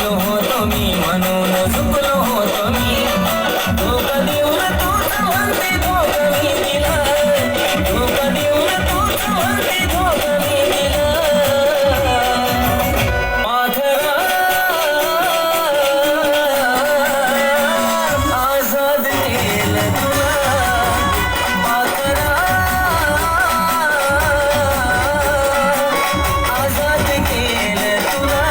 चुकलो होतो मी म्हणून चुकलो होतो मी धोका देऊन तूच म्हणते धोका मी दिला धोका देऊन तूच म्हणते धोका मी दिला पाखरा आजाद केलं तुला पाखरा आजाद केलं तुला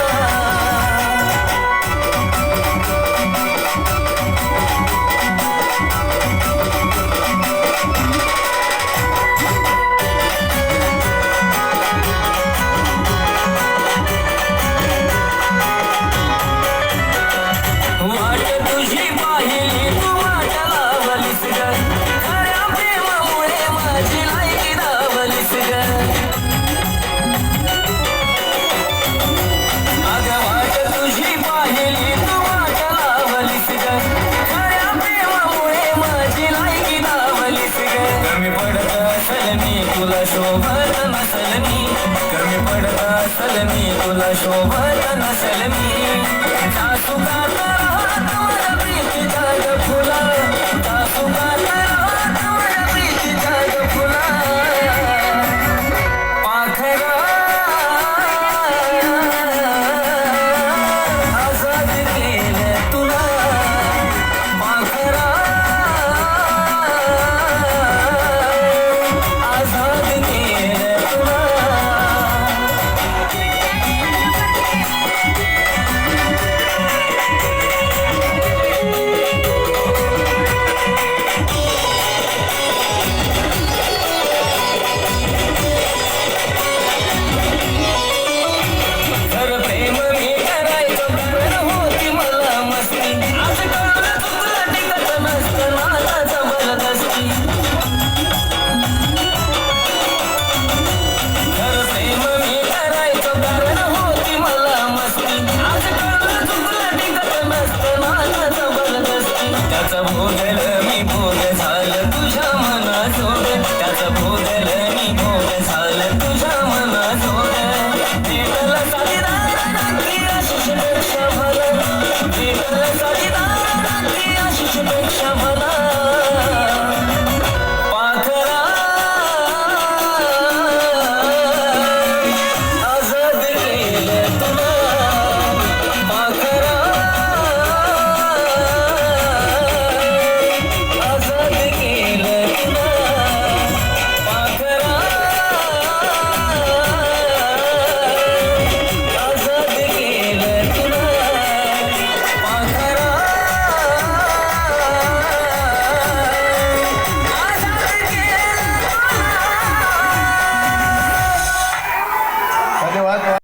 वाट तुझी पाहिली तू वाट लावलीस ग खऱ्या प्रेमामुळे माझी लायकी दावलीस ग अगं वाट तुझी पाहिली तू वाट लावलीस ग खऱ्या प्रेमामुळे माझी लायकी दावलीस ग कमी पडत असल मी तुला शोभत नसल मी कमी पडत असल मी तुला शोभत नसल मी सासू गाता प्रीती जाग फुला सासू गाता प्रीती जाग फुला पाखरा आजाद केलं तुला पाखरा आजाद केलं तुला खरं प्रेम मी करायचो कारण होती